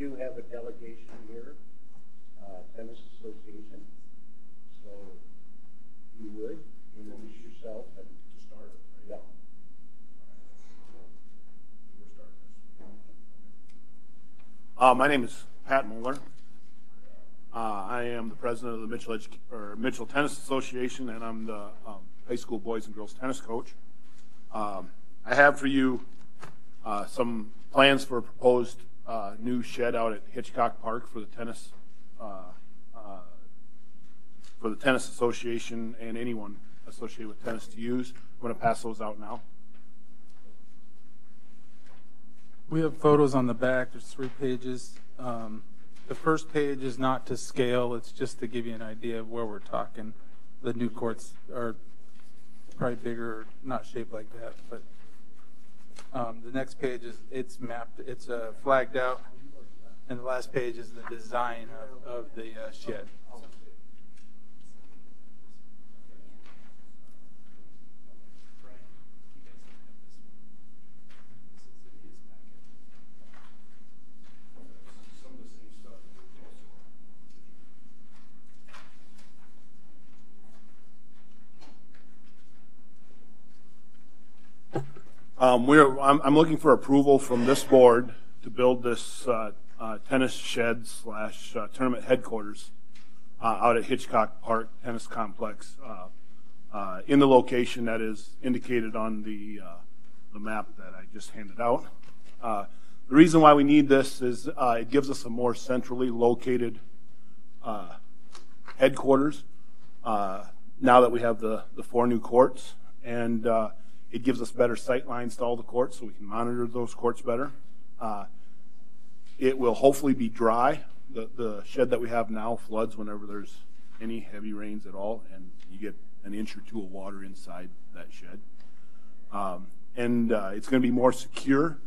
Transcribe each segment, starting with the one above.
do have a delegation here, Tennis Association. So you would introduce yourself and to start it, right? Yeah. We're starting this. My name is Pat Mueller. I am the president of the Mitchell Tennis Association, and I'm the high school boys and girls tennis coach. I have for you some plans for a proposed new shed out at Hitchcock Park for the tennis association and anyone associated with tennis to use. I'm going to pass those out now. We have photos on the back. There's 3 pages. The first page is not to scale. It's just to give you an idea of where we're talking. The new courts are probably bigger, not shaped like that. But the next page is it's mapped. It's flagged out, and the last page is the design of the shed. I'm looking for approval from this board to build this tennis shed / tournament headquarters out at Hitchcock Park Tennis Complex in the location that is indicated on the map that I just handed out. The reason why we need this is it gives us a more centrally located headquarters now that we have the 4 new courts, and it gives us better sight lines to all the courts so we can monitor those courts better. It will hopefully be dry. The shed that we have now floods whenever there's any heavy rains at all, and you get an inch or 2 of water inside that shed. It's going to be more secure.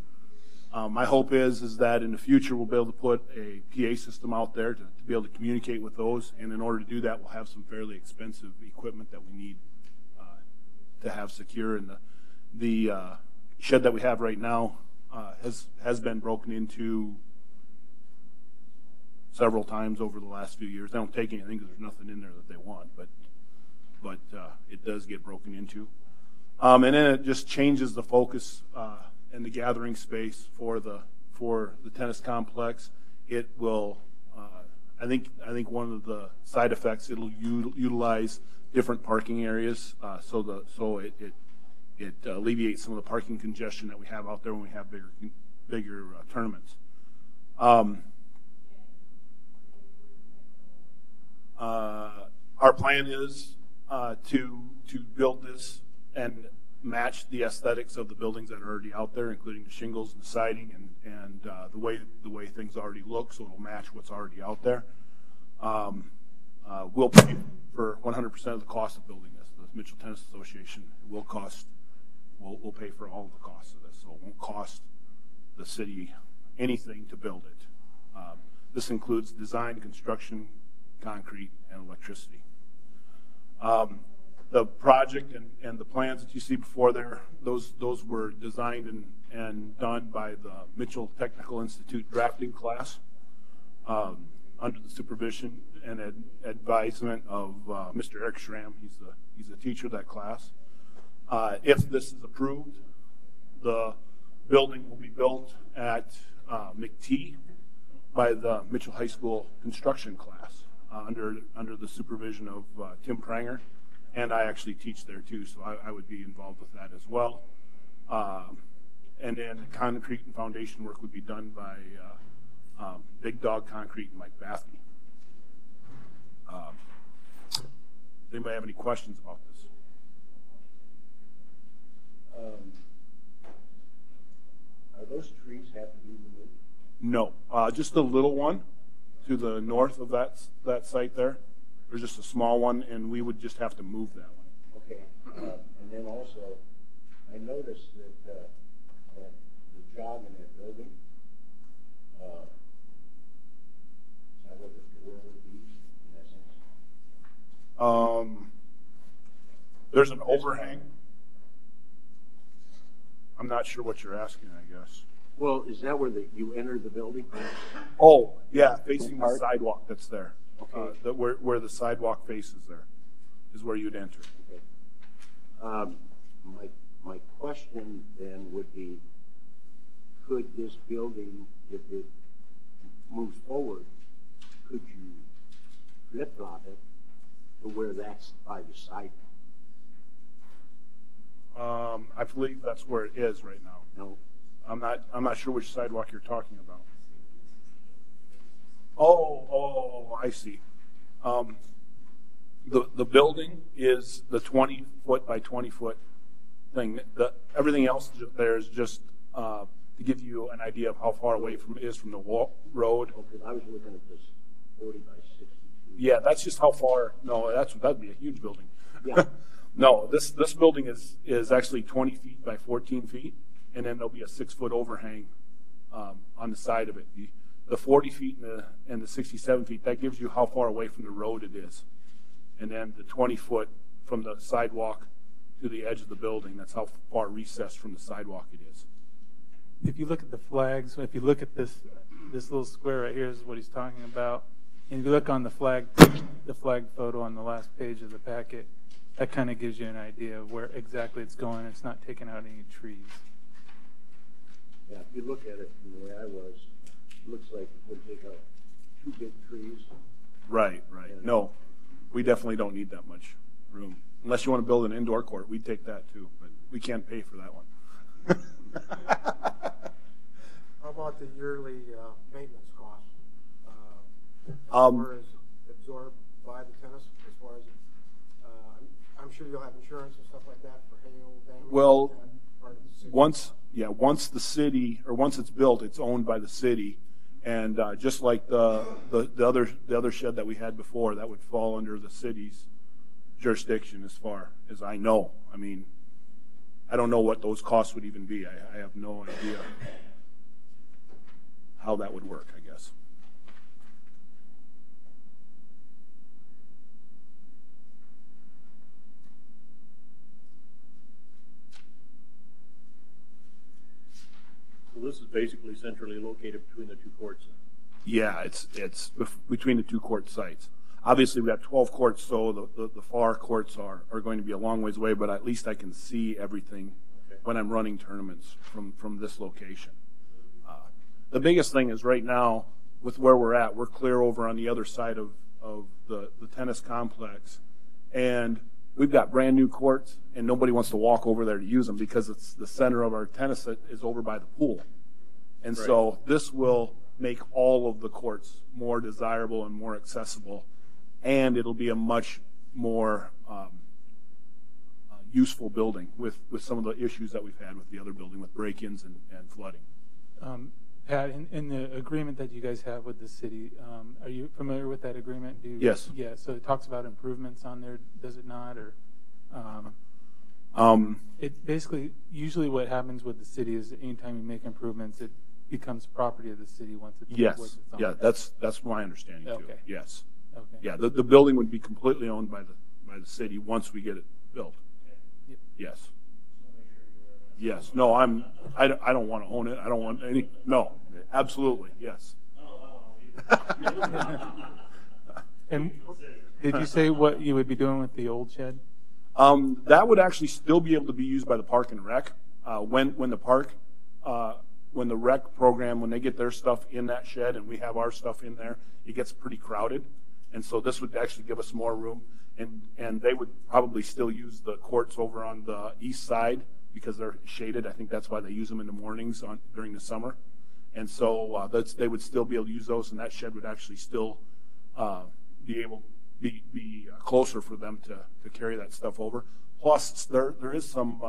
My hope is that in the future we'll be able to put a PA system out there to be able to communicate with those, and in order to do that we'll have some fairly expensive equipment that we need to have secure. And the shed that we have right now has been broken into several times over the last few years. They don't take anything because there's nothing in there that they want, but it does get broken into. And then it just changes the focus and the gathering space for the tennis complex. It will, I think one of the side effects, it'll utilize different parking areas, so it alleviates some of the parking congestion that we have out there when we have bigger tournaments. Our plan is to build this and match the aesthetics of the buildings that are already out there, including the shingles and the siding and the way things already look, so it'll match what's already out there. We'll pay for 100% of the cost of building this. The Mitchell Tennis Association will we'll pay for all of the costs of this, so it won't cost the city anything to build it. This includes design, construction, concrete, and electricity. The project and the plans that you see before there, those were designed and done by the Mitchell Technical Institute drafting class under the supervision and advisement of Mr. Eric Schramm. He's the teacher of that class. If this is approved, the building will be built at McT by the Mitchell High School construction class under the supervision of Tim Pranger, and I actually teach there too, so I would be involved with that as well. And then concrete and foundation work would be done by Big Dog Concrete and Mike Bathny. Does anybody have any questions about this? Are those trees have to be removed? No, just a little one to the north of that site there. There's just a small one, and we would just have to move that one. Okay, and then also, I noticed that the jog in that building, is that what the door would be, in essence? There's an overhang. I'm not sure what you're asking, I guess. Well, is that where you enter the building? Oh, yeah, facing the Part? sidewalk that's there. Okay. Where the sidewalk faces there is where you'd enter. Okay. My question then would be, could this building, if it moves forward, could you flip-flop it to where that's by the sidewalk? I believe that's where it is right now. No? I'm not sure which sidewalk you're talking about. Oh, I see. The building is the 20-foot by 20-foot thing. Everything else there is just to give you an idea of how far away it is from the road. Okay, I was looking at this 40 by 62. Yeah, that's just how far. No, that'd be a huge building. Yeah. No, this building is actually 20 feet by 14 feet, and then there'll be a 6-foot overhang on the side of it. The 40 feet and the 67 feet, that gives you how far away from the road it is. And then the 20-foot from the sidewalk to the edge of the building, that's how far recessed from the sidewalk it is. If you look at the flags, if you look at this little square right here is what he's talking about. And if you look on the flag photo on the last page of the packet, that kind of gives you an idea of where exactly it's going. It's not taking out any trees. Yeah, if you look at it from the way I was, it looks like it would take out 2 big trees. Right. No, we definitely don't need that much room. Unless you want to build an indoor court, we'd take that too, but we can't pay for that one. How about the yearly maintenance cost? Where is absorbed by the tennis as far as, I'm sure you'll have insurance and stuff like that for hail damage? Well, part of the city. once the city, or once it's built, it's owned by the city. And just like the other shed that we had before, that would fall under the city's jurisdiction as far as I know. I mean, I don't know what those costs would even be. I have no idea how that would work, I guess. So this is basically centrally located between the 2 courts. Yeah, it's between the 2 court sites. Obviously, we have 12 courts, so the far courts are going to be a long ways away, but at least I can see everything when I'm running tournaments from this location. The biggest thing is right now, with where we're at, we're clear over on the other side of the tennis complex, and we've got brand new courts, and nobody wants to walk over there to use them because it's the center of our tennis is over by the pool. And so this will make all of the courts more desirable and more accessible, and it'll be a much more useful building with some of the issues that we've had with the other building with break-ins and flooding. Pat, in the agreement that you guys have with the city, are you familiar with that agreement? Yes. Yeah, so it talks about improvements on there, does it not? Or it basically, usually what happens with the city is anytime you make improvements, it becomes property of the city once it's Yes. Yeah, that's my understanding too. Okay. Yes. Okay. Yeah, the building would be completely owned by the city once we get it built. Yep. Yes. Yes. No, I don't want to own it. I don't want any. No, absolutely. Yes. And did you say what you would be doing with the old shed? That would actually still be able to be used by the Park and Rec. When the rec program, when they get their stuff in that shed and we have our stuff in there, it gets pretty crowded. And so this would actually give us more room. And they would probably still use the courts over on the east side because they're shaded. I think that's why they use them in the mornings during the summer. And so they would still be able to use those, and that shed would actually still be closer for them to carry that stuff over. Plus, there is some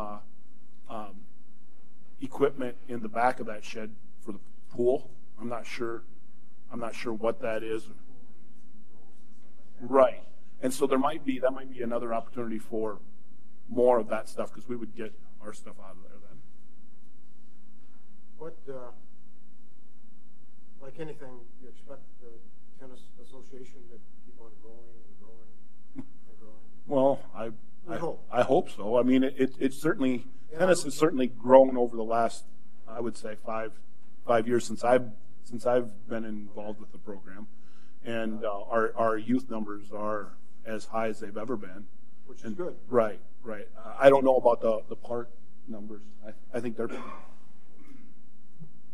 equipment in the back of that shed for the pool. I'm not sure what that is. Right. And so that might be another opportunity for more of that stuff because we would get our stuff out of there then. What, like anything, you expect the tennis association to keep on growing and growing and growing? Well, I hope so. I mean, it's certainly, tennis has certainly grown over the last, I would say, 5 5 years since I've been involved with the program, and our youth numbers are as high as they've ever been. Which is good. Right. I don't know about the park numbers. I think they're.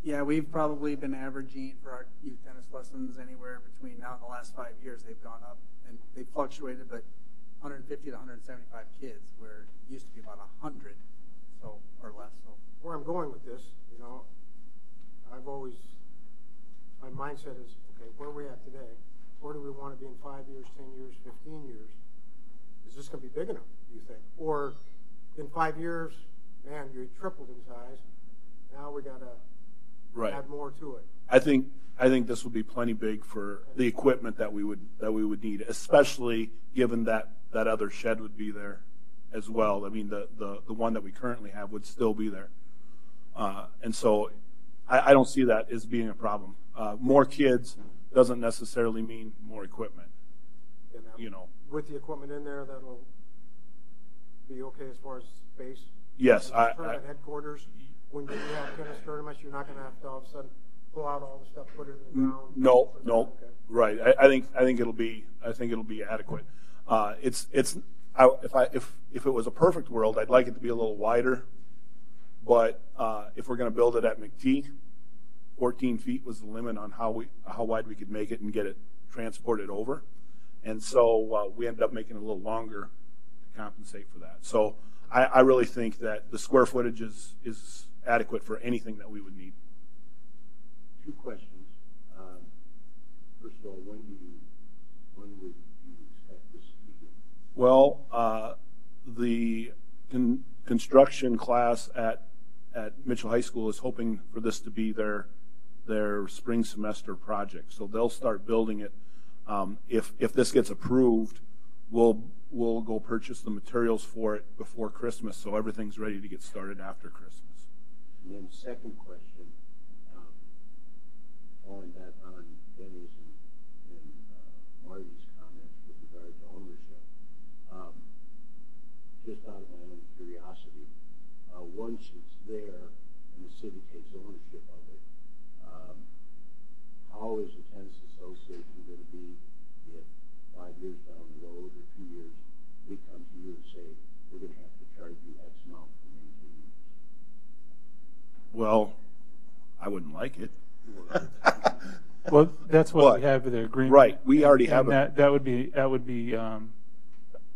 Yeah, we've probably been averaging for our youth tennis lessons anywhere between now and the last 5 years. They've gone up, and they've fluctuated, but 150 to 175 kids, where it used to be about 100, so or less. So Where I'm going with this, my mindset is, okay, where are we at today? Where do we want to be in 5 years, 10 years, 15 years? Is this going to be big enough, do you think? Or in 5 years, man, you tripled in size. Now we got to add more to it. I think this will be plenty big for the equipment that we would need, especially given that other shed would be there as well. I mean, the one that we currently have would still be there, and so I don't see that as being a problem. More kids doesn't necessarily mean more equipment. With the equipment in there, that'll be okay as far as space. Yes, at headquarters. When you have tennis tournaments, you're not going to have to all of a sudden pull out all the stuff, put it in the ground. No, Okay. right. I think it'll be adequate. If it was a perfect world, I'd like it to be a little wider. But if we're going to build it at McTee, 14 feet was the limit on how wide we could make it and get it transported over, and so we ended up making it a little longer to compensate for that. So I really think that the square footage is adequate for anything that we would need. 2 questions. First of all, when would you expect this to begin? Well, the construction class at Mitchell High School is hoping for this to be their spring semester project. So they'll start building it. If this gets approved, we'll go purchase the materials for it before Christmas, so everything's ready to get started after Christmas. And then second question, following back on Denny's and Marty's comments with regard to ownership, just out of my own curiosity, once it's there and the city takes ownership of it, how is the tennis association going to be if 5 years down the road or 2 years we come to you and say we're going to have to charge you X amount for maintaining this? Well, I wouldn't like it. Well, that's what we have with the agreement. Right, we already have it. That would be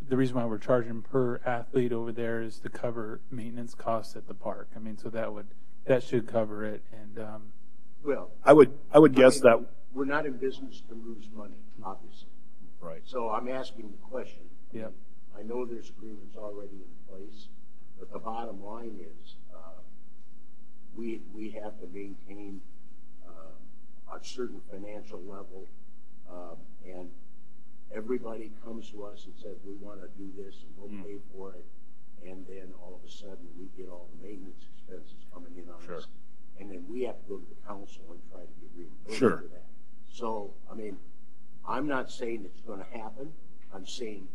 the reason why we're charging per athlete over there is to cover maintenance costs at the park. I mean, so that should cover it. And well, I would guess that we're not in business to lose money, obviously. right. So I'm asking the question. Yep. I know there's agreements already in place, but the bottom line is we have to maintain a certain financial level, and everybody comes to us and says we want to do this and we'll pay for it, and then all of a sudden we get all the maintenance expenses coming in on us, and then we have to go to the council and try to get reimbursed for that. So, I mean, I'm not saying it's going to happen. I'm saying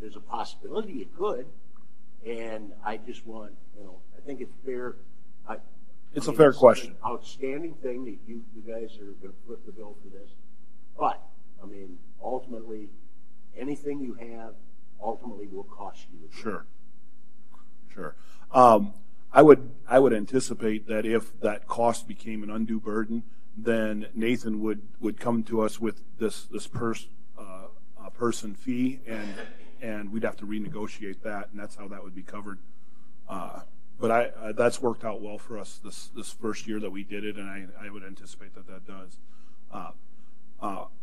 there's a possibility it could, and I just want, I think it's fair. It's a fair question. It's an outstanding thing that you guys are going to foot the bill for this. But, I mean, ultimately, anything you have ultimately will cost you. Sure. I would anticipate that if that cost became an undue burden, then Nathan would come to us with this person fee, and we'd have to renegotiate that, and that's how that would be covered. But that's worked out well for us this first year that we did it, and I would anticipate that does.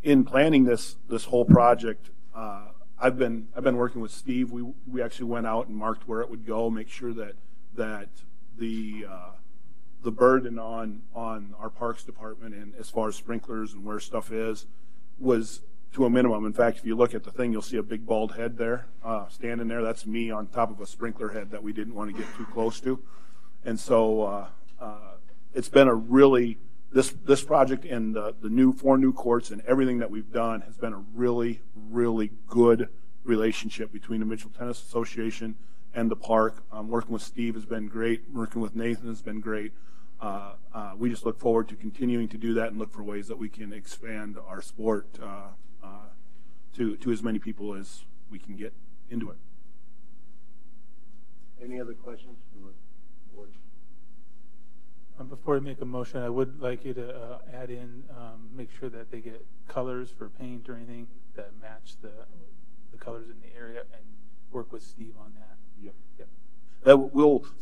In planning this whole project, I've been working with Steve. We actually went out and marked where it would go, make sure that the burden on our parks department and as far as sprinklers and where stuff is was to a minimum. In fact, if you look at the thing, you'll see a big bald head there standing there. That's me on top of a sprinkler head that we didn't want to get too close to. And so it's been a really, this project and the 4 new courts and everything that we've done has been a really, really good relationship between the Mitchell Tennis Association and the park. Working with Steve has been great. Working with Nathan has been great. we just look forward to continuing to do that and look for ways that we can expand our sport to as many people as we can get into it. Any other questions from the board? Before I make a motion, I would like you to add in, make sure that they get colors for paint or anything that match the colors in the area, and work with Steve on that. Yep. Yep.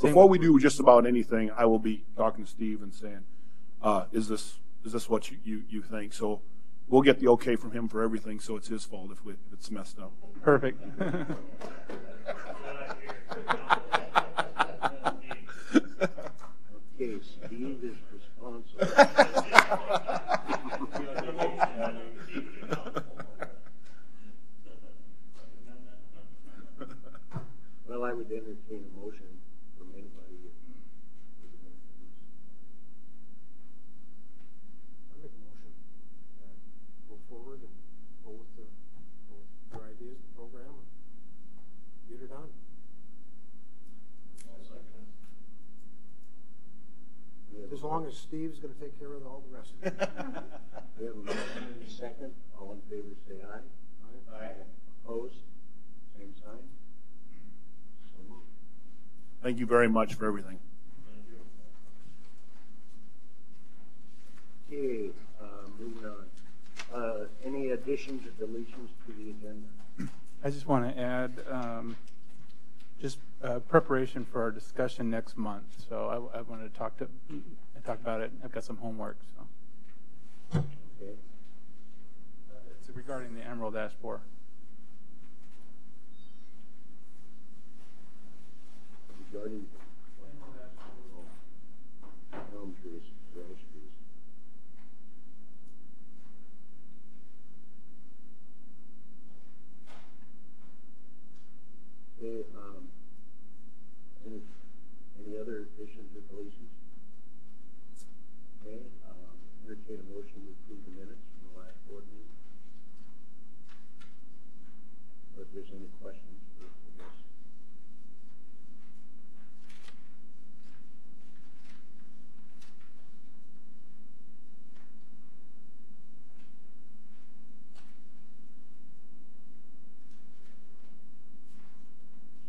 Before we do just about anything, I will be talking to Steve and saying, is this what you think? So we'll get the okay from him for everything, so it's his fault if it's messed up. Perfect. Okay, Steve is responsible. Well, I would entertain a motion from anybody. I make a motion and go forward and go with your ideas, the program, and get her done. As long as Steve's going to take care of all the rest of it. We have a motion and a second. All in favor say aye. Aye. Opposed? Same sign. So moved. Thank you very much for everything. Okay, moving on. Any additions or deletions to the agenda? I just want to add just preparation for our discussion next month. So I wanted to talk about it. I've got some homework. So Okay. it's regarding the Emerald Ash Borer. Regarding elm trees, ash trees. Okay, any other additions or deletions? Okay, entertain a motion to approve the minutes from the last board meeting. Or if there's any questions for this.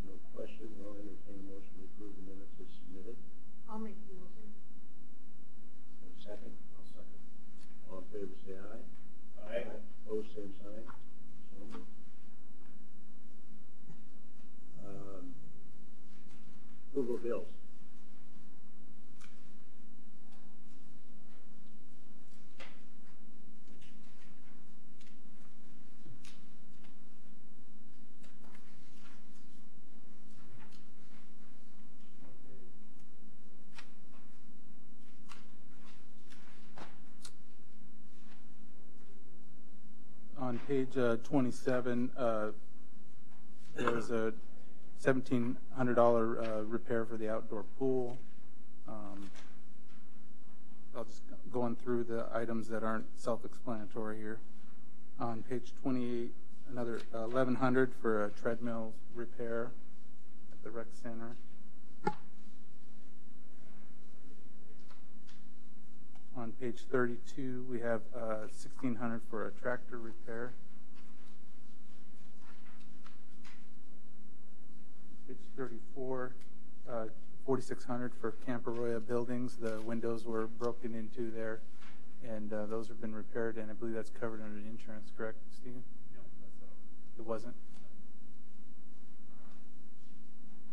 No question, I'll entertain a motion to approve the minutes as submitted. I'll make the motion. And a second? I'll second. All in favor, say aye. Aye. Opposed, same sign. So moved. Approval of bills. On page 27, there was a $1,700 repair for the outdoor pool. I'll just go on through the items that aren't self-explanatory here. On page 28, another $1,100 for a treadmill repair at the rec center. On page 32, we have $1,600 for a tractor repair. Page 34, $4,600 for Camp Arroyo buildings. The windows were broken into there, and those have been repaired, and I believe that's covered under the insurance, correct, Stephen? No, it wasn't.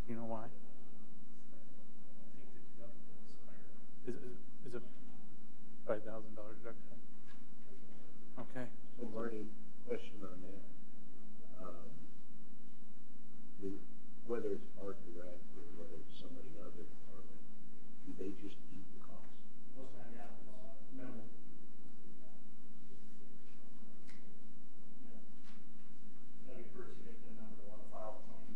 You know why? Is it $5,000 deductible? Okay. So Marty, question on that. Whether it's Park or Rec or whether it's somebody in other department, do they just eat the cost? Most of the time, yeah. Minimal. Yeah. That'd be pretty significant number to want to file something.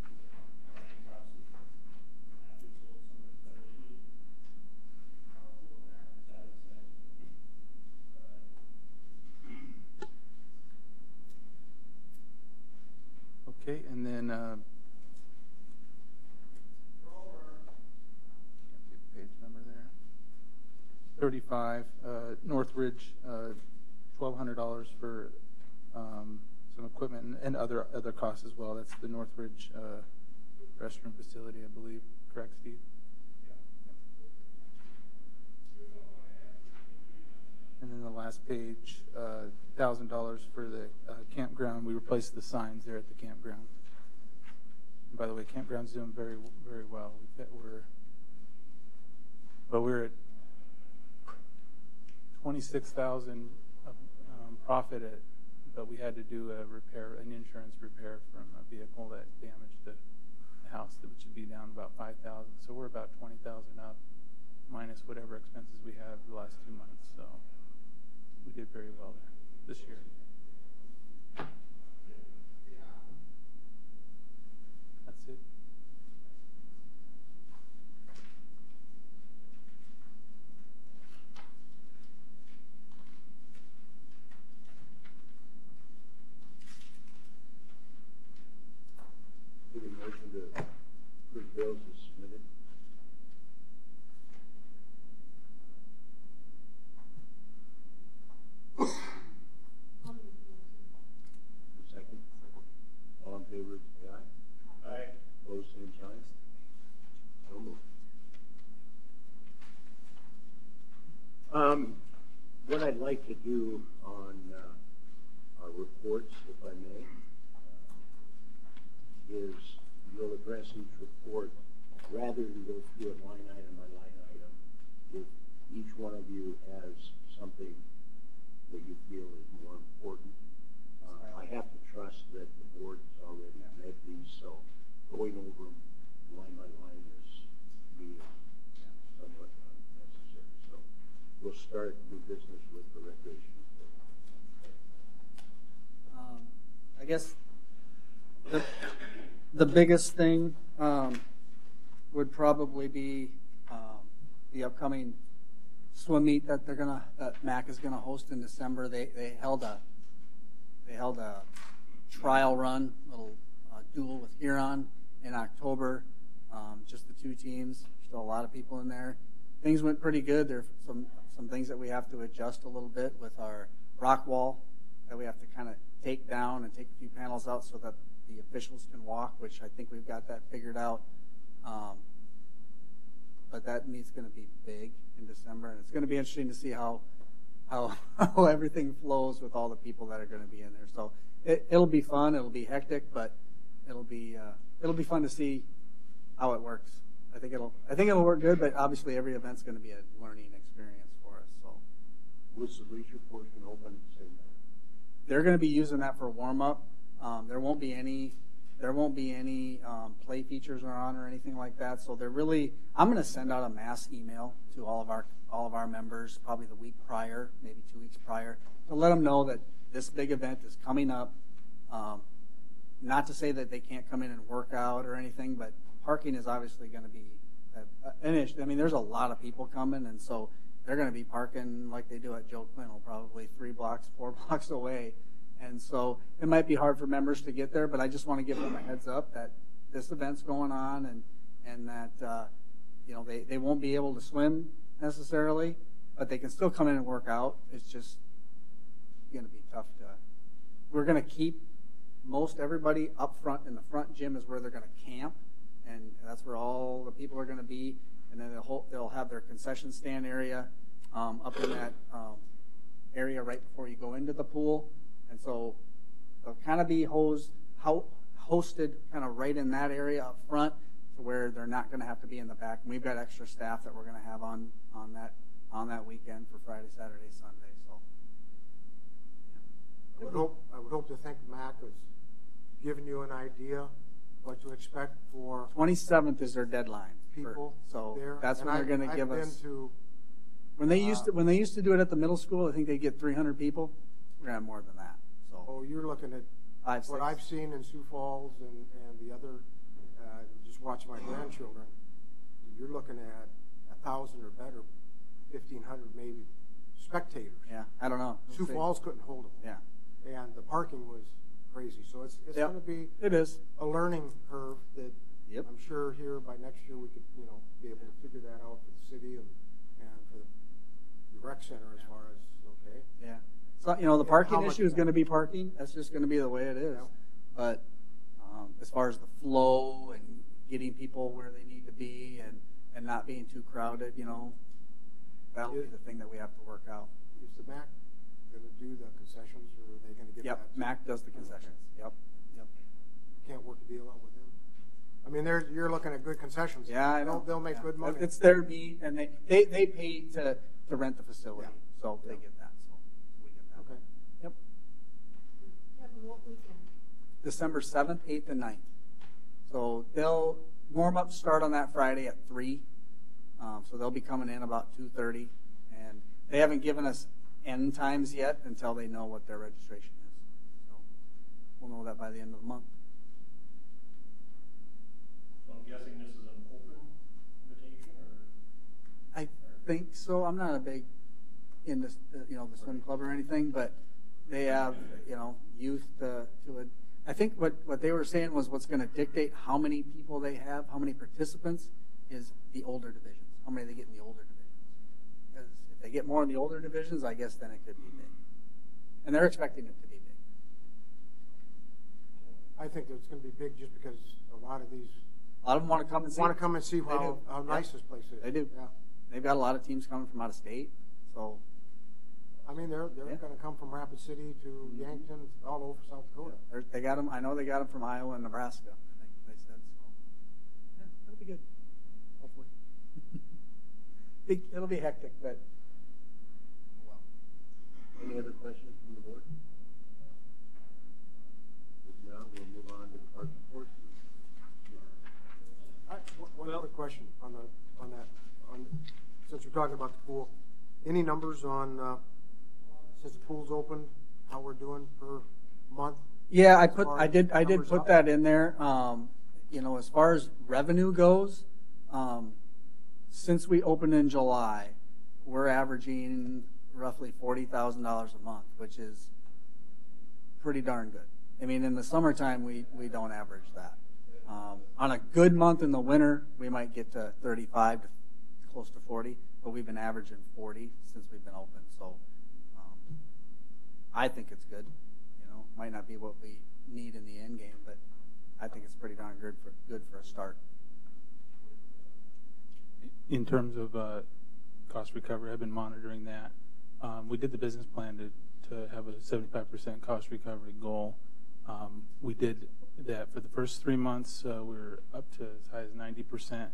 Okay, and then $35. Northridge, $1,200 for some equipment and other costs as well. That's the Northridge restroom facility, I believe. Correct, Steve? And then the last page, $1,000 for the campground. We replaced the signs there at the campground. And by the way, campground's doing very, very well. We're at 26,000 profit but we had to do an insurance repair from a vehicle that damaged the house, which would be down about 5,000. So we're about 20,000 up, minus whatever expenses we have the last 2 months. So we did very well there this year. That's it. Need a motion to approve bills as submitted. Second. All in favor, say aye. Aye. Opposed, same sign. So moved. What I'd like to do on our reports, if I may, is you'll address each report rather than go through it line item by line item. If each one of you has something that you feel is more important, I have to trust that the board has already read these, so going over them line by line is somewhat unnecessary. So we'll start new business with the recreation report. I guess the biggest thing would probably be the upcoming swim meet that MAC is gonna host in December. They held a trial run, little duel with Huron in October. Just the two teams. Still a lot of people in there. Things went pretty good. There's some things that we have to adjust a little bit with our rock wall that we have to kind of take down and take a few panels out so that the officials can walk, which I think we've got that figured out. But that meet's going to be big in December, and it's going to be interesting to see how everything flows with all the people that are going to be in there. So it'll be fun. It'll be hectic, but it'll be fun to see how it works. I think it'll work good, but obviously every event's going to be a learning experience for us. So Was the leisure portion open at the same time? they're going to be using that for warm up. There won't be any play features on or anything like that. So I'm going to send out a mass email to all of our members probably the week prior, maybe 2 weeks prior, to let them know that this big event is coming up. Not to say that they can't come in and work out or anything, but parking is obviously going to be an issue. I mean, there's a lot of people coming, and so they're going to be parking like they do at Joe Quintal, probably 4 blocks away. And so it might be hard for members to get there, but I just want to give them a heads up that this event's going on and that they won't be able to swim necessarily, but they can still come in and work out. It's just going to be tough we're going to keep most everybody up front in the front gym is where they're going to camp, and that's where all the people are going to be. And then they'll have their concession stand area up in that area right before you go into the pool. And so they'll kind of be hosted kind of right in that area up front to where they're not going to have to be in the back. And we've got extra staff that we're going to have on that weekend for Friday, Saturday, Sunday. So yeah. I would hope to think MAC has given you an idea what to expect for 27th is their deadline. People So there. that's when they're going to give us. When they used to do it at the middle school, I think they get 300 people. We're going to have more than that. So you're looking at 5, 6. what I've seen in Sioux Falls and the other, just watching my grandchildren, you're looking at 1,000 or better, 1,500 maybe spectators. Yeah, I don't know. Sioux Falls couldn't hold them. Yeah. And the parking was crazy. So it's Yep. going to be It is. a learning curve that Yep. I'm sure here by next year we could be able to figure that out for the city and for center as far as, okay. Yeah. So, the How parking much issue is of going to that? be parking. That's just going to be the way it is. Yeah. But as far as the flow and getting people where they need to be and not being too crowded, that'll be the thing that we have to work out. Is the MAC going to do the concessions, or are they going to give Yep. that? Mac does the concessions. Yep. Can't work a deal out with them. I mean, you're looking at good concessions. Yeah, I know. They'll make Yeah. good money. It's their meat, and they pay to rent the facility, Yeah. so they Yeah. get that. So we get that. Okay. Yep. Kevin, what weekend? December 7th, 8th, and 9th. So they'll warm-ups start on that Friday at 3. So they'll be coming in about 2:30, and they haven't given us end times yet until they know what their registration is. So we'll know that by the end of the month. So I'm guessing this is an open invitation, or? I think so. I'm not a big in the the swim club or anything, but they have youth to it. I think what they were saying was what's going to dictate how many people they have, how many participants, is the older divisions. How many they get in the older divisions? Because if they get more in the older divisions, I guess then it could be big, and they're expecting it to be big. I think it's going to be big just because a lot of these A lot of them want to come and see. want to come and see They do. how nice this place is. They do. Yeah. They've got a lot of teams coming from out of state, so I mean, they're Yeah. going to come from Rapid City to Yankton, all over South Dakota. they got them. I know they got them from Iowa and Nebraska. I think they said so. Yeah, it'll be good. Hopefully, it'll be hectic, but well. Any other questions from the board? If not, we'll move on to the park report. One quick question on that. Since you're talking about the pool, any numbers on since the pool's open, how we're doing per month? Yeah, As far I as did numbers put up? that in there. As far as revenue goes, since we opened in July, we're averaging roughly $40,000 a month, which is pretty darn good. I mean, in the summertime, we don't average that. On a good month in the winter, we might get to 35 to close to 40, but we've been averaging 40 since we've been open. So I think it's good. Might not be what we need in the end game, but I think it's pretty darn good for a start. In terms of cost recovery, I've been monitoring that. We did the business plan to have a 75% cost recovery goal. We did that for the first 3 months. We were up to as high as 90%.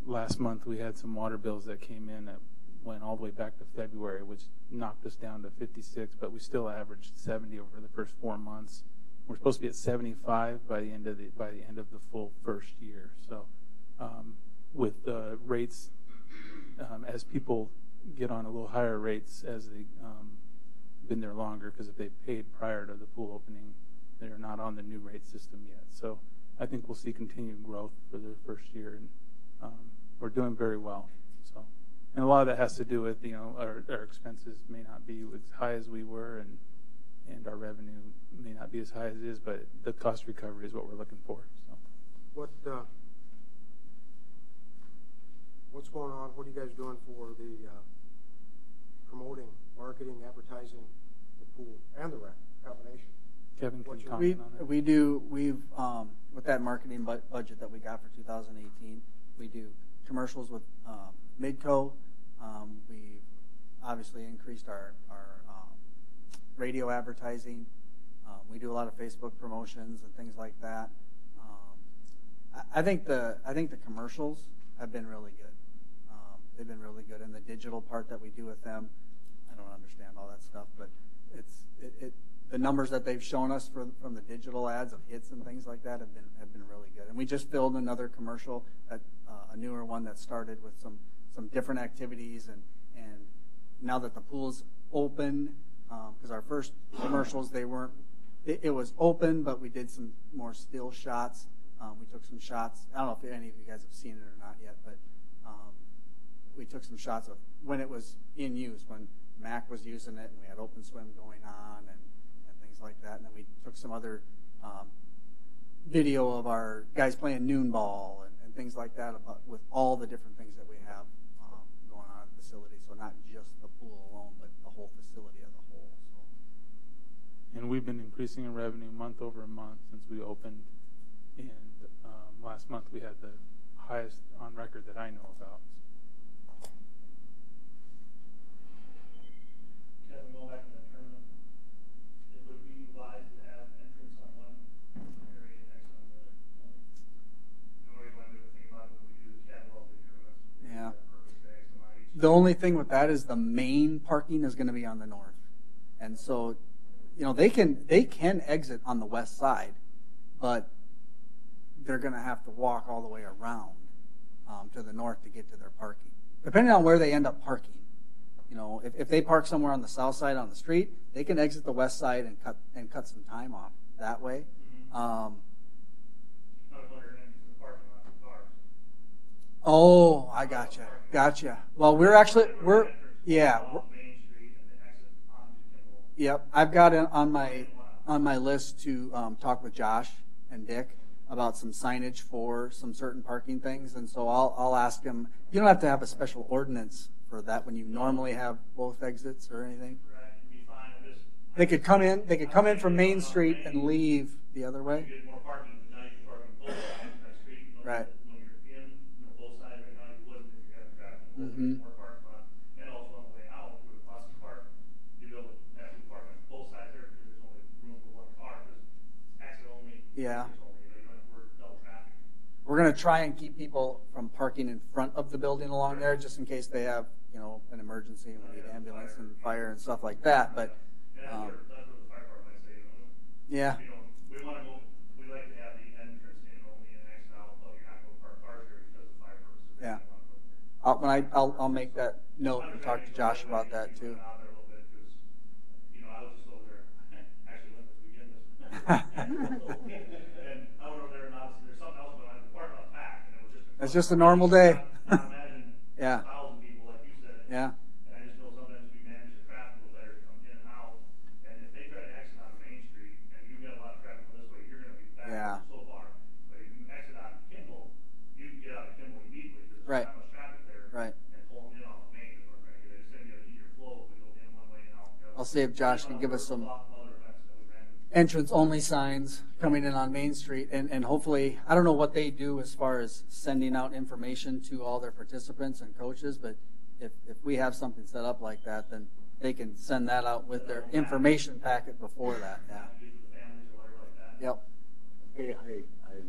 Last month we had some water bills that came in that went all the way back to February, which knocked us down to 56, but we still averaged 70 over the first 4 months. We're supposed to be at 75 by the end of the full first year. So with the rates, as people get on a little higher rates as they been there longer, because if they paid prior to the pool opening, they're not on the new rate system yet. So I think we'll see continued growth for the first year, and we're doing very well. So, and a lot of that has to do with our expenses may not be as high as we were, and our revenue may not be as high as it is, but the cost recovery is what we're looking for. So, what's going on? What are you guys doing for the promoting, marketing, advertising the pool and the rec combination? Kevin can What's your- comment on that. We've with that marketing budget that we got for 2018, we do commercials with Midco. We obviously increased our radio advertising. We do a lot of Facebook promotions and things like that. I think the commercials have been really good. They've been really good, and the digital part that we do with them, I don't understand all that stuff, but the numbers that they've shown us from the digital ads of hits and things like that have been really good. And we just filmed another commercial, a newer one that started with some different activities, and now that the pool's open, because our first commercials it was open, but we did some more still shots. We took some shots. I don't know if any of you guys have seen it or not yet, but we took some shots of when it was in use, when Mac was using it, and we had open swim going on and things like that. And then we took some other video of our guys playing noon ball and things like that with all the different things that we have going on at the facility. So not we've been increasing in revenue month over month since we opened, and last month we had the highest on record that I know about. Kevin, going back to that tournament, it would be wise to have entrance on one area and exit on the other. The only reason why we would think about it when we do the catalog tournaments. Yeah. Purpose bags on each The only thing with that is the main parking is going to be on the north. And so, they can exit on the west side, but they're going to have to walk all the way around to the north to get to their parking. Depending on where they end up parking. If they park somewhere on the south side on the street, they can exit the west side and cut some time off that way. I was wondering if the parking lot for cars. Oh, I gotcha. Well, we're Entrance yeah. off Main Street and the exit onto Kimball. Yep, I've got it on my list to talk with Josh and Dick about some signage for some certain parking things, and so I'll ask him. You don't have to have a special ordinance for that when you normally have both exits or anything. Right, you'd be fine. They could come in from Main Street and leave the other way. You get more parking, but now you can park on both sides of that street. Right. When you're in, both sides right now, you wouldn't if you had traffic. Mhm. More parking lot. And also on the way out, with the bus park, you'd be able to have to park on both sides there because there's only room for one car. Because exit only. Yeah. Exit only, you don't have to worry about double traffic. We're going to try and keep people from parking in front of the building along there, just in case they have, an emergency and we need ambulance and fire and stuff like that. But And that's where the fire department might say, yeah, we want to go, we like to have the entrance in only and exit out, but you're not going to park cars there because of fire purposes. Yeah. We want to put there. I'll make that note and talk to Josh about that too. Out there a little bit 'cause, I was just over there, actually went this weekend. And I went over there and obviously there's something else going on. The parking lot's packed and it was just. It's just a normal day. I imagine Yeah. 1,000 people, like you said. Yeah. And I just know sometimes we manage the traffic a little better to come in and out. And if they try to exit on Main Street and you get a lot of traffic this way, you're going to be back Yeah. so far. But if you exit on Kimball, you can get out of Kimball immediately because Right. there's not much traffic there. Right. And pull them in off of Main is what we're going to get. It's going to be an easier flow if we go in one way and out the other. I'll see if Josh can give us some Other events that we ran into. entrance only signs coming in on Main Street, and hopefully, I don't know what they do as far as sending out information to all their participants and coaches, but if we have something set up like that, then they can send that out with their information packet before that. Yeah. Give to the families or whatever like that. Yep. Hey, I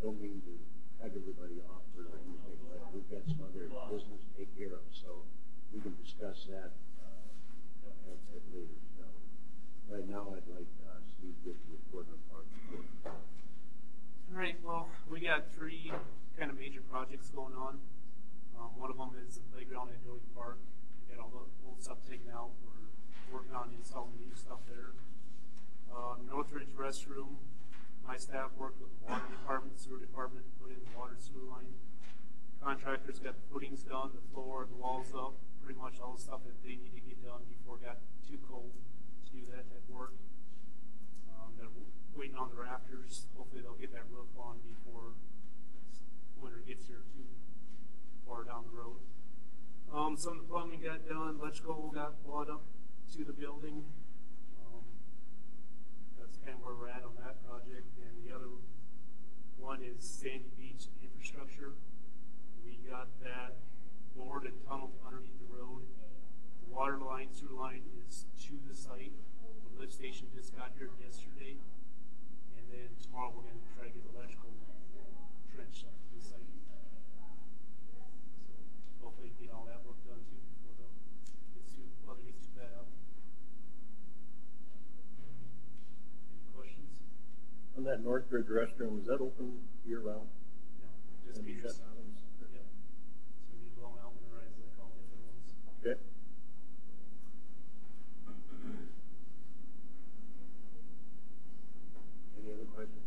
don't mean to cut everybody off or anything, but we've got some other business to take care of, so we can discuss that at later. So right now, I'd like Steve to give the report on Park Report. All right, well, we got 3 kind of major projects going on. One of them is the playground at Doty Park. We got all the old stuff taken out. We're working on installing new stuff there. Northridge restroom, my staff worked with the water department, sewer department, put in the water sewer line. Contractors got the footings done, the floor, the walls up, pretty much all the stuff that they need to get done before it got too cold to do that type of work. They're waiting on the rafters. Hopefully they'll get that roof on before winter gets here too far down the road. Some of the plumbing got done, electrical got brought up to the building. That's kind of where we're at on that project. And the other one is Sandy Beach infrastructure. We got that bored and tunneled underneath the road. The water line, sewer line is to the site. The lift station just got here yesterday. And then tomorrow we're going to try to get the electrical trench up to the site. So hopefully get all that work done too before it gets too bad out. Any questions? On that Northridge restroom, is that open year round? No, just Can you Peters. shut down? Yep. It's going to be blown out winterized like all the other ones. Okay. Any other questions?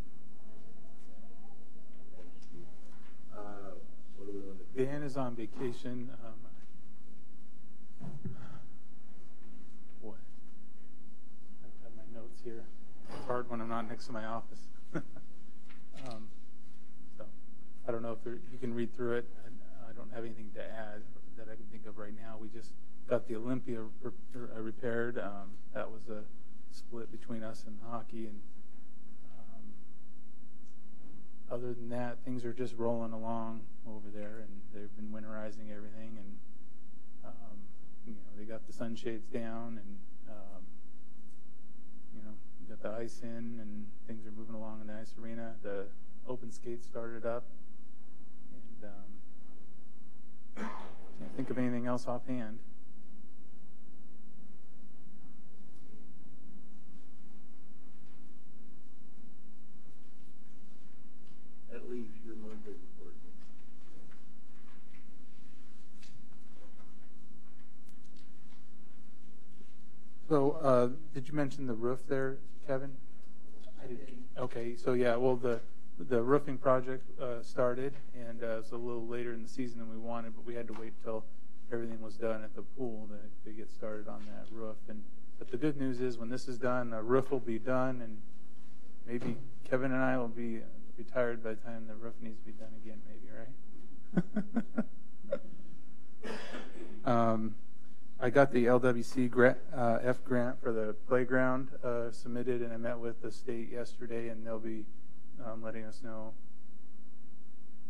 Thanks, Steve. What do we want to do? Dan is on vacation. Boy, I've got my notes here. It's hard when I'm not next to my office. So I don't know if you can read through it. I don't have anything to add that I can think of right now. We just got the Olympia repaired. That was a split between us and hockey. And other than that, things are just rolling along over there, and they've been winterizing everything, and they got the sunshades down, and got the ice in, and things are moving along in the ice arena. The open skate started up, and can't think of anything else offhand. That leaves your monthly report. So, did you mention the roof there, Kevin? I did. Okay, so yeah, well, the roofing project started, and it's a little later in the season than we wanted, but we had to wait till everything was done at the pool to get started on that roof. But the good news is, when this is done, the roof will be done, and maybe Kevin and I will be retired by the time the roof needs to be done again, maybe, right? I got the LWC F grant for the playground submitted, and I met with the state yesterday, and they'll be letting us know.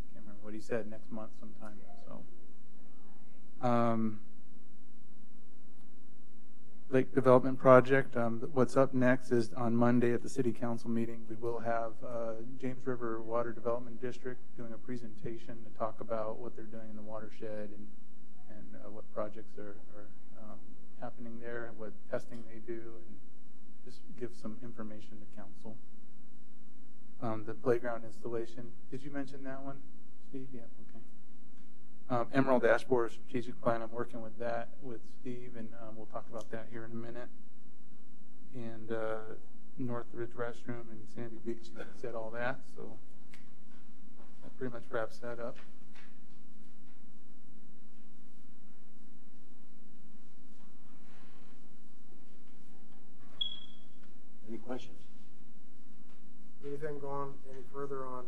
I can't remember what he said, next month sometime. So, Lake Development Project. What's up next is on Monday at the City Council meeting, we will have James River Water Development District doing a presentation to talk about what they're doing in the watershed and what projects are happening there, and what testing they do, and just give some information to council. The playground installation. Did you mention that one, Steve? Yeah, okay. Emerald Ash Borer strategic plan. I'm working with that with Steve, and we'll talk about that here in a minute. And Northridge restroom and Sandy Beach. You said all that, so that pretty much wraps that up. Any questions? Anything gone any further on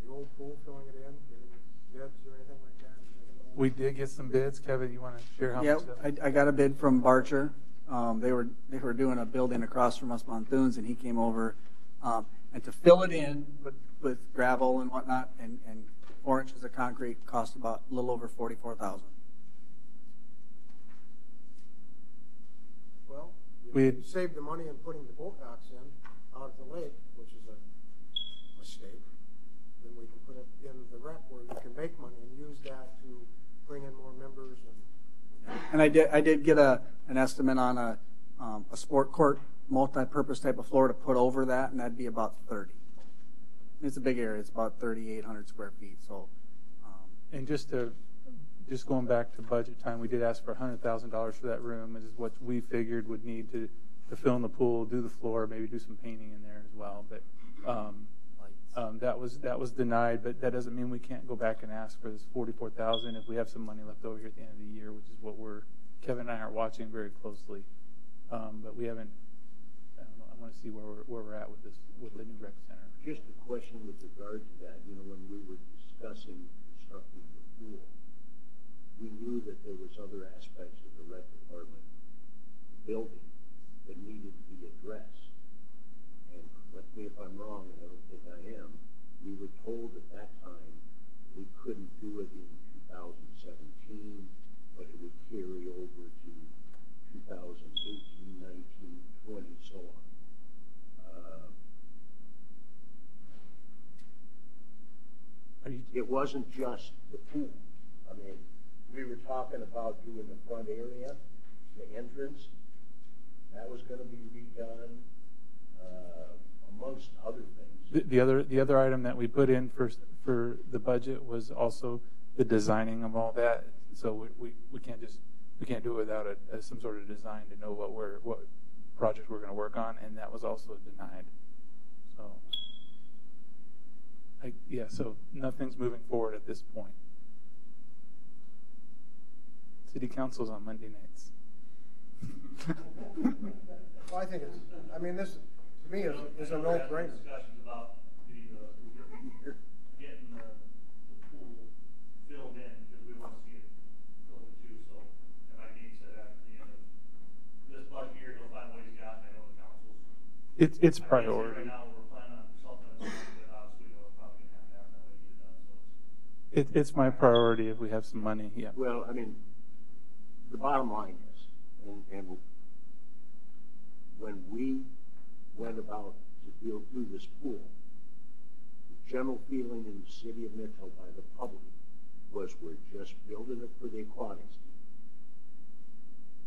the old pool, filling it in, getting bids or anything like that? We did get some bids. Kevin, you want to share how much? Yeah, I got a bid from Barcher. They were doing a building across from us on Thunes, and he came over and to fill it in with gravel and whatnot, and 4 inches of concrete cost about a little over $44,000. Well, We you saved the money in putting the boat docks in out at the lake, which is a mistake. Then we can put it in the rec where you can make money and use that to bring in more members. And I did get an estimate on a sport court, multi-purpose type of floor to put over that, and that'd be about 30. It's a big area. It's about 3,800 square feet. So, and just going back to budget time, we did ask for $100,000 for that room. This is what we figured would need to fill in the pool, do the floor, maybe do some painting in there as well. But that was denied. But that doesn't mean we can't go back and ask for this $44,000 if we have some money left over here at the end of the year, which is what Kevin and I are watching very closely. But we haven't. I don't know, I want to see where we're at with the new rec center. Just a question with regard to that. When we were discussing constructing the pool, we knew that there was other aspects of the rec department building that needed to be addressed. And correct me if I'm wrong, and I don't think I am, we were told at that time we couldn't do it in 2017, but it would carry over to 2018, 19, 20, so on. It wasn't just the pool. I mean, we were talking about doing the front area, the entrance. That was going to be redone, amongst other things. The other item that we put in for the budget was also the designing of all that. So we can't do it without some sort of design to know what project we're going to work on, and that was also denied. So so nothing's moving forward at this point. City council's on Monday nights. Well, I think this to me is a no-brainer. Discussions about getting the pool filled in, because we want to see it filled in too. So, and like Dean said, after the end of this budget year, you'll find It's I guess priority. Right now, we're planning on consulting with somebody, but obviously we're probably gonna have to have that way to get it done, so it's. It's my priority if we have some money, yeah. Well, I mean, the bottom line is, and when we went about to build through this pool, the general feeling in the city of Mitchell by the public was we're just building it for the aquatics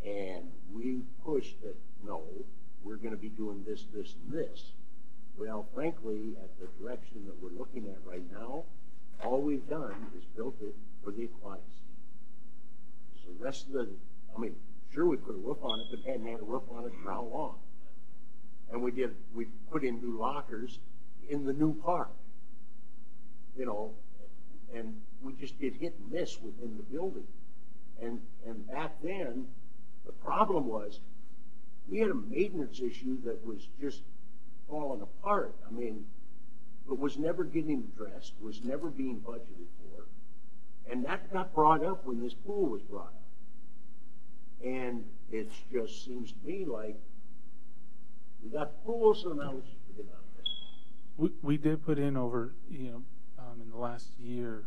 team. And we pushed that, no, we're going to be doing this, this, and this. Well, frankly, at the direction that we're looking at right now, all we've done is built it for the aquatics team. So the rest of the, I mean, sure we put a roof on it, but hadn't had a roof on it for how long? And we put in new lockers in the new park, you know, and we just did hit and miss within the building. And back then, the problem was we had a maintenance issue that was just falling apart. I mean, it was never getting addressed, was never being budgeted for. And that got brought up when this pool was brought up. And it just seems to me like we got the pool, so now let's just forget about it. We did put in over, you know, in the last year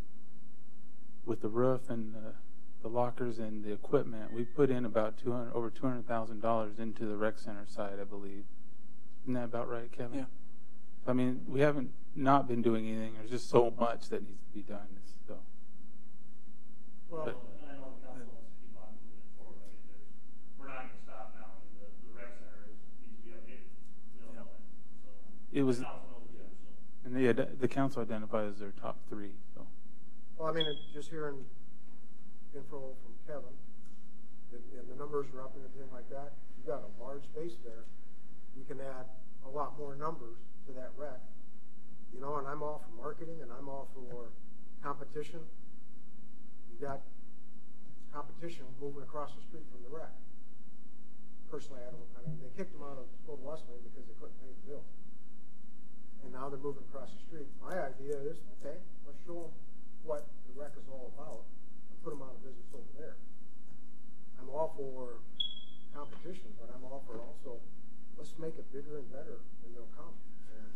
with the roof and the lockers and the equipment, we put in about over $200,000 into the rec center side, I believe. Isn't that about right, Kevin? Yeah. I mean, we haven't not been doing anything. There's just so much that needs to be done. So. Well, And I know the council wants to keep on moving it forward. I mean, we're not gonna stop now. I mean, the rec center needs to be updated. We all know that. So It was, the council knows it, so. and the council identified as their top 3. So. well, I mean, just hearing info from Kevin, and the numbers are up and everything like that, you got a large space there. You can add a lot more numbers to that rec. You know, and I'm all for marketing and I'm all for competition. You got competition moving across the street from the rec. Personally, I mean, they kicked them out of Old Wesleyan because they couldn't pay the bill. And now they're moving across the street. My idea is, okay, let's show them what the rec is all about and put them out of business over there. I'm all for competition, but I'm all for also, let's make it bigger and better and they'll come. And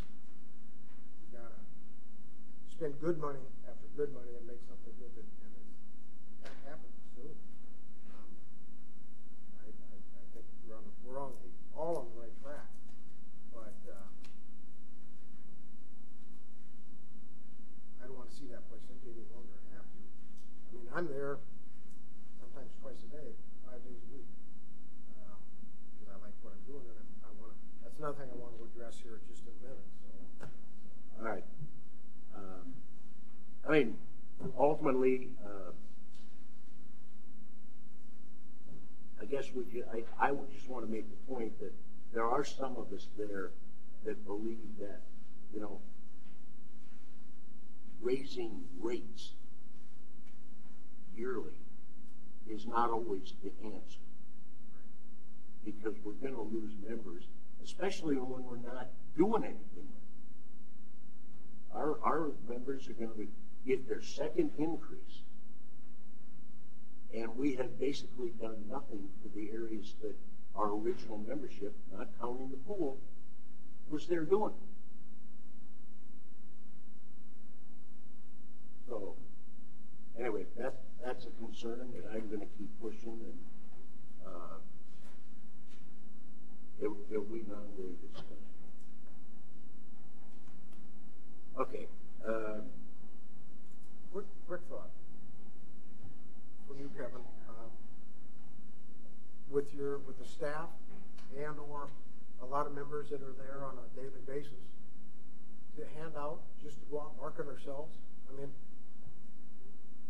you gotta spend good money after good money and make something good that, and that happens soon. I think we're all on the right track, but I don't want to see that place empty any longer than I have to. I mean, I'm there sometimes twice a day, 5 days a week, because I like what I'm doing, and I want to. That's another thing I want to address here just in a minute. So. All right. I mean, ultimately, I guess I would just want to make the point that there are some of us there that believe that, you know, raising rates yearly is not always the answer, because we're going to lose members, especially when we're not doing anything. Our members are going to get their second increase, and we have basically done nothing for the areas that our original membership, not counting the pool, was there doing. So, anyway, that's a concern that I'm going to keep pushing, and it'll be an ongoing discussion. Okay. Quick thought from you, Kevin. With the staff and or a lot of members that are there on a daily basis, to hand out, just to go out and market ourselves. I mean,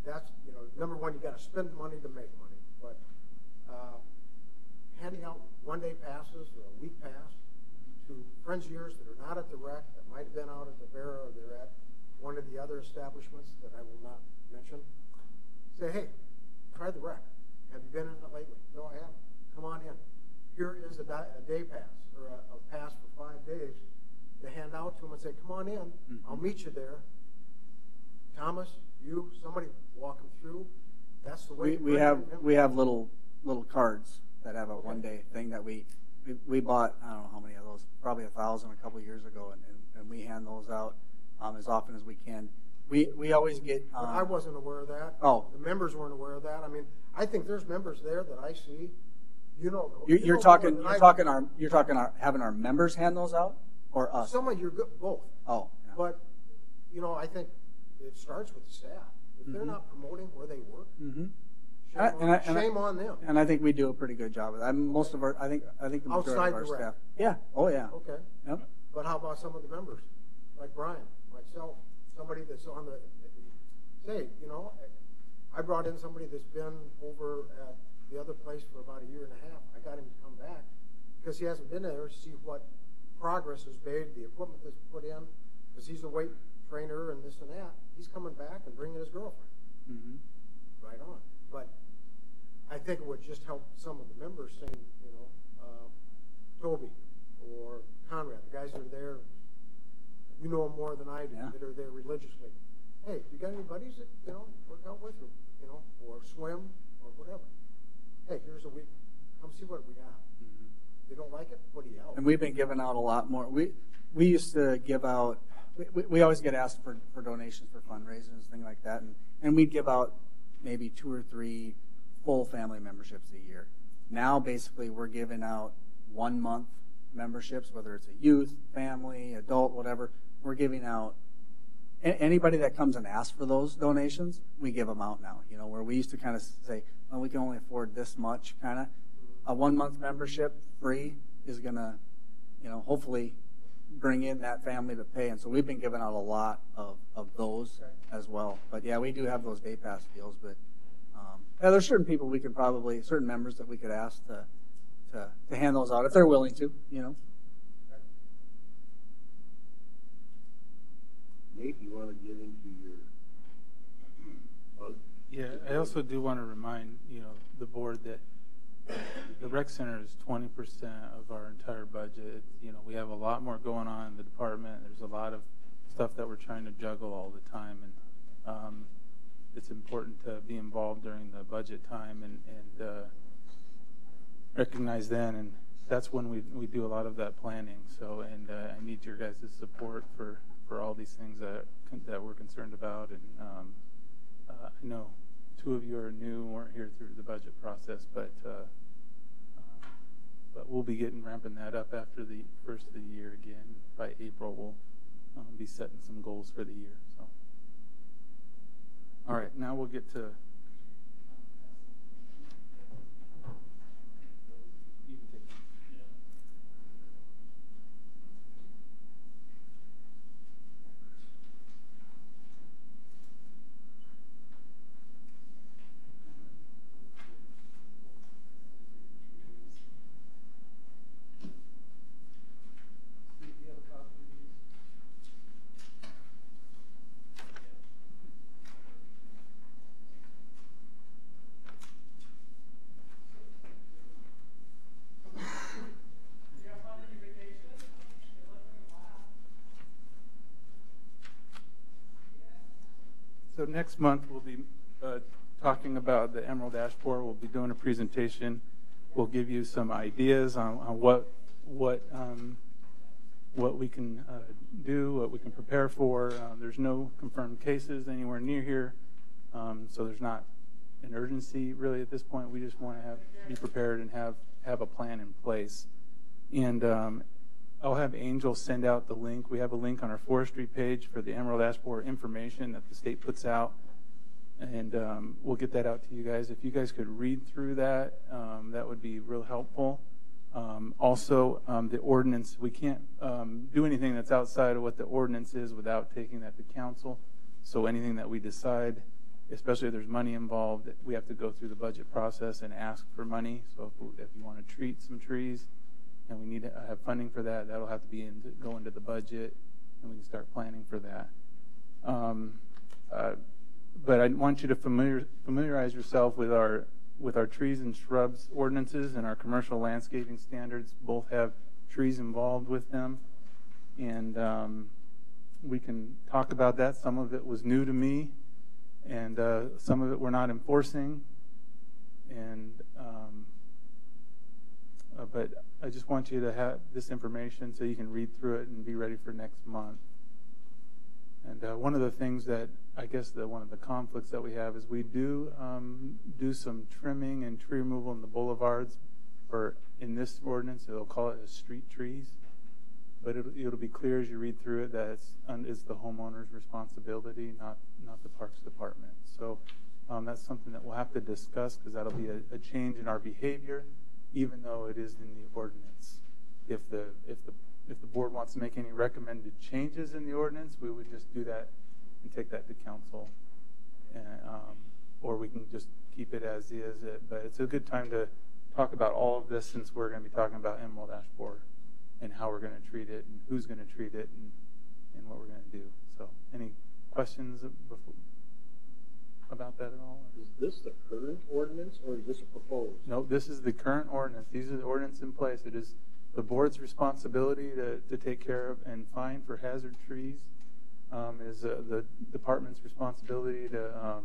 that's, you know, number one, you got to spend money to make money. But handing out one-day passes or a week pass to friends of yours that are not at the rec, that might have been out at the Vera, or they're at one of the other establishments that I will not mention. Say, hey, try the rec. Have you been in it lately? No, I haven't. Come on in. Here is a day pass or a pass for 5 days to hand out to them and say, come on in. Mm-hmm. I'll meet you there. Thomas, you, somebody walk them through. That's the way. We have little cards that have a one-day thing that we bought. I don't know how many of those. was probably 1,000 a couple years ago, and we hand those out as often as we can. We always get. But I wasn't aware of that. Oh. The members weren't aware of that. I mean, I think there's members there that I see. You're talking having our members hand those out, or us? Some of you both. Oh. Yeah. But I think it starts with the staff. If they're not promoting where they work, shame on them. And I think we do a pretty good job of that. Most of our, I think the majority Outside of our the rec. staff. Yeah. Oh yeah. Okay. Yep. But how about some of the members, like Brian, myself, somebody that's on the, say, I brought in somebody that's been over at the other place for about a year and a half. I got him to come back because he hasn't been there to see what progress is made, the equipment that's put in, because he's a weight trainer and this and that. He's coming back and bringing his girlfriend. Right on. But I think it would just help some of the members saying, Toby or Conrad, the guys that are there, you know them more than I do, that are there religiously. Hey, you got any buddies that, work out with, or swim, or whatever? Hey, here's a week. Come see what we got. If you don't like it, what do you help? And we've been giving out a lot more. We used to give out, we always get asked for donations for fundraisers and things like that, and we'd give out maybe 2 or 3 full family memberships a year. Now, basically, we're giving out 1-month memberships, whether it's a youth, family, adult, whatever. We're giving out anybody that comes and asks for those donations, we give them out now. Where we used to kind of say, well, we can only afford this much, kind of. A 1-month membership free is going to, hopefully bring in that family to pay. And so we've been giving out a lot of those as well. But yeah, we do have those day pass deals. But there's certain people we could probably, certain members that we could ask to hand those out if they're willing to, Nate, you want to get into your Yeah, I also do want to remind, the board that the rec center is 20% of our entire budget. We have a lot more going on in the department. There's a lot of stuff that we're trying to juggle all the time, and it's important to be involved during the budget time and recognize then, and that's when we do a lot of that planning. So, and I need your guys' support for all these things that we're concerned about. And I know 2 of you are new, weren't here through the budget process, but we'll be ramping that up after the first of the year again. By April, we'll be setting some goals for the year. So, all right, now we'll get to. You can take it. So next month we'll be talking about the Emerald Ash Borer. We'll be doing a presentation. We'll give you some ideas on what we can do, what we can prepare for. There's no confirmed cases anywhere near here, so there's not an urgency really at this point. We just want to be prepared and have a plan in place. And I'll have Angel send out the link. We have a link on our forestry page for the Emerald Ash Borer information that the state puts out, and we'll get that out to you guys. If you guys could read through that, that would be real helpful. Also, the ordinance, we can't do anything that's outside of what the ordinance is without taking that to council. So anything that we decide, especially if there's money involved, we have to go through the budget process and ask for money. So if you want to treat some trees, and we need to have funding for that, that'll have to go into the budget, and we can start planning for that. But I want you to familiarize yourself with our trees and shrubs ordinances and our commercial landscaping standards. Both have trees involved with them, and we can talk about that. Some of it was new to me, and some of it we're not enforcing, and but I just want you to have this information so you can read through it and be ready for next month. And one of the things that I guess one of the conflicts that we have is we do some trimming and tree removal in the boulevards. In this ordinance, they'll call it as street trees, but it'll be clear as you read through it that it's the homeowner's responsibility, not the Parks Department. So that's something that we'll have to discuss because that'll be a change in our behavior, even though it is in the ordinance. If the board wants to make any recommended changes in the ordinance, we would just do that and take that to council, or we can just keep it as is. But it's a good time to talk about all of this since we're going to be talking about Emerald Ash Borer and how we're going to treat it and who's going to treat it and what we're going to do. So any questions about that at all? Is this the current ordinance or is this a proposed? No, this is the current ordinance. These are the ordinance in place. It is the board's responsibility to take care of and fine for hazard trees. Is the department's responsibility to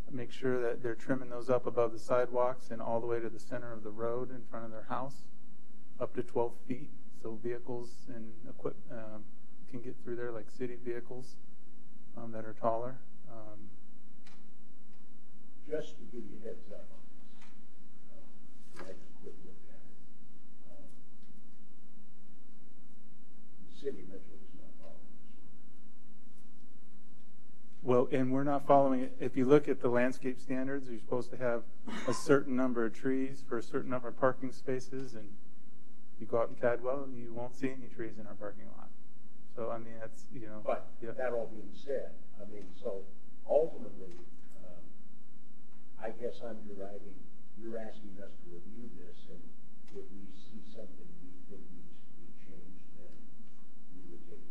make sure that they're trimming those up above the sidewalks and all the way to the center of the road in front of their house, up to 12 feet, so vehicles and can get through there, like city vehicles that are taller. Just to give you a heads up on this, I just quick look at it. The city of Mitchell is not following this ordinance. Well, and we're not following it. If you look at the landscape standards, you're supposed to have a certain number of trees for a certain number of parking spaces, and you go out in Cadwell, you won't see any trees in our parking lot. So, I mean, that's, you know. But yeah. that all being said, I mean, so ultimately, I guess I'm deriving, you're asking us to review this, and if we see something we think needs to be changed, then we would take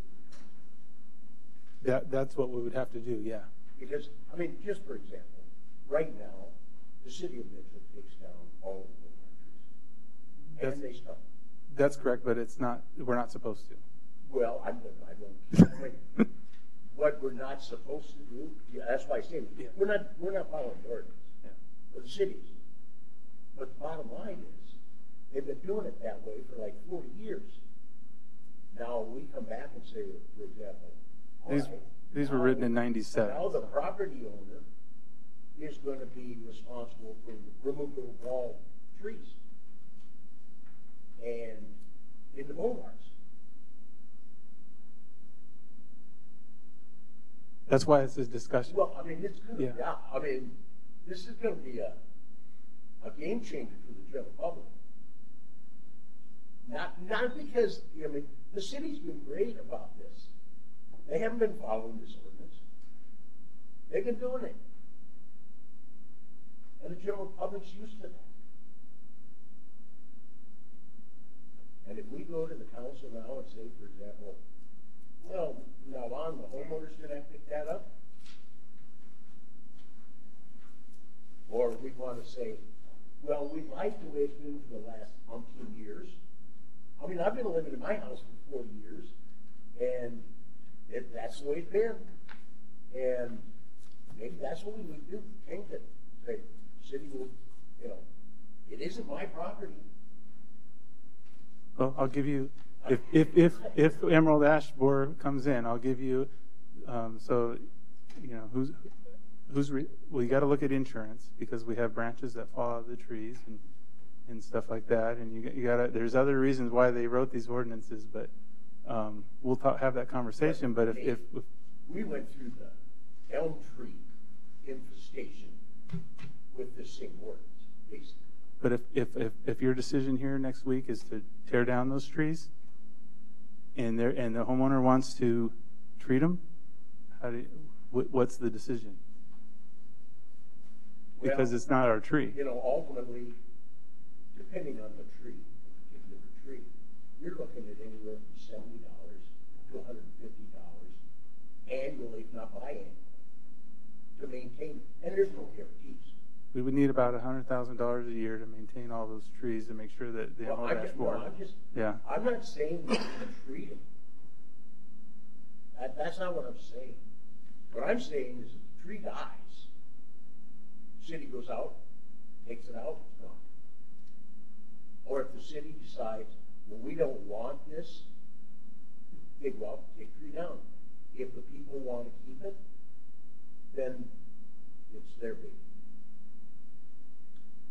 it. That's what we would have to do, yeah. Because, I mean, just for example, right now, the city of Mitchell takes down all of the trees. And they stop. That's correct, but it's not, we're not supposed to. Well, I don't, what we're not supposed to do, yeah, that's why I say, Yeah. we're not following the ordinance. Yeah. For the cities. But the bottom line is, they've been doing it that way for like 40 years. Now we come back and say, for example, These were written in 97. Now the property owner is going to be responsible for removal of all trees. And in the boulevards. That's why it's a discussion. Well, I mean, it's good. Yeah. I mean, this is going to be a game changer for the general public. Not because, I mean, the city's been great about this. They haven't been following this ordinance. They've been doing it. And the general public's used to that. And if we go to the council now and say, for example, well, now on, the homeowners going to pick that up? Or we want to say, well, we like the way it's been for the last umpteen years. I mean, I've been living in my house for 40 years, and that's the way it's been. And maybe that's what we would do, change it. Say, city will, you know, it isn't my property. Well, I'll give you, if Emerald Ash Borer comes in, I'll give you, so, you know, well, you got to look at insurance because we have branches that fall out of the trees and stuff like that. And you got to, there's other reasons why they wrote these ordinances, but we'll have that conversation. But if we went through the elm tree infestation with the same ordinance, basically. But if your decision here next week is to tear down those trees, and the homeowner wants to treat them, what's the decision? Because it's not our tree. You know, ultimately, depending on the tree, the particular tree, you're looking at anywhere from $70 to $150 annually, if not biannually, to maintain it. And there's no guarantees. We would need about $100,000 a year to maintain all those trees to make sure that the Emerald Ash Borer. I'm not saying we should treat them. That's not what I'm saying. What I'm saying is if the tree dies, city goes out, takes it out, it's gone. Or if the city decides, well, we don't want this, they go out and take the tree down. If the people want to keep it, then it's their baby.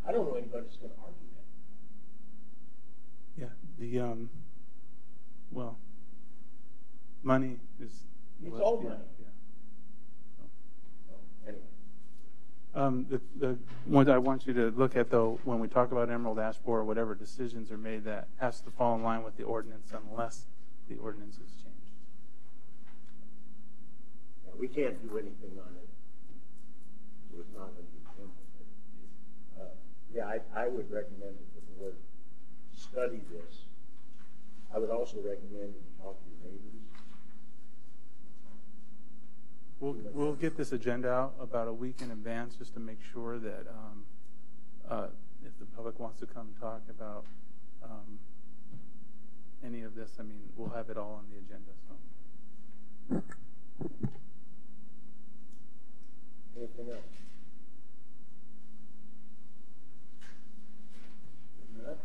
I don't know anybody that's going to argue that. Yeah, well, money is. It's all money. Yeah. So, anyway. The one I want you to look at, though, when we talk about Emerald Ash Borer, whatever decisions are made, that has to fall in line with the ordinance unless the ordinance is changed. Yeah, we can't do anything on it. So it's not going to be simple. Yeah, I would recommend that the board study this. I would also recommend that you talk to your neighbors. We'll get this agenda out about a week in advance just to make sure that if the public wants to come talk about any of this, I mean, we'll have it all on the agenda. So. Anything else? If not,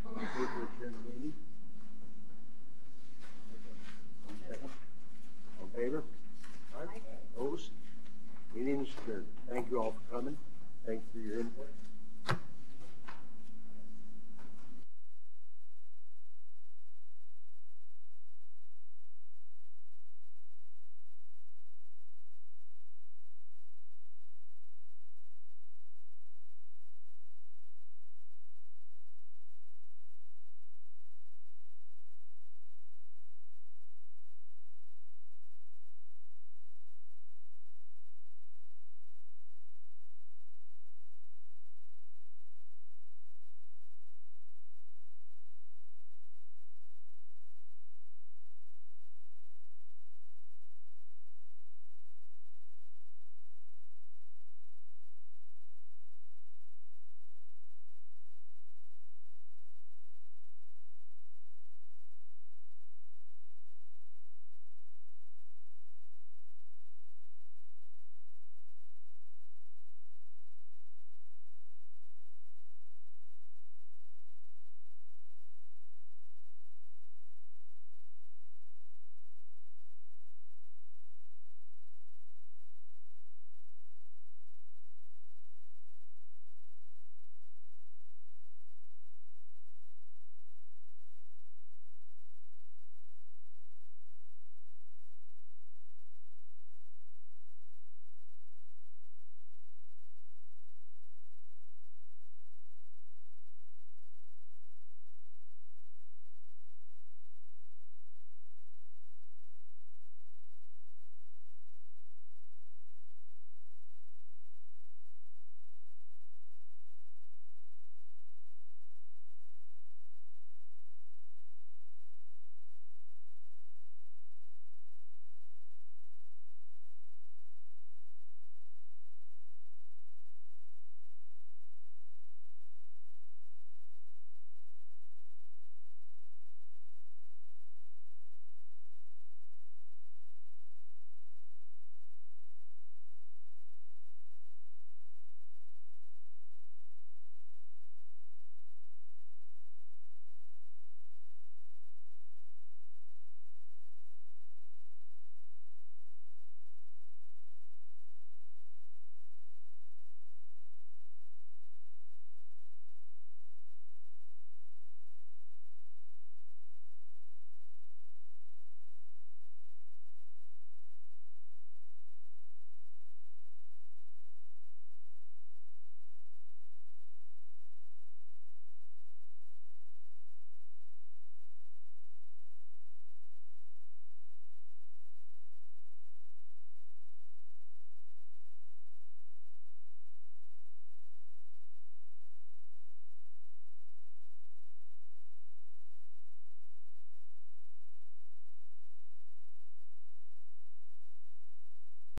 we'll adjourn the meeting. All in favor? Opposed? Meeting is adjourned. Thank you all for coming. Thank you for your input.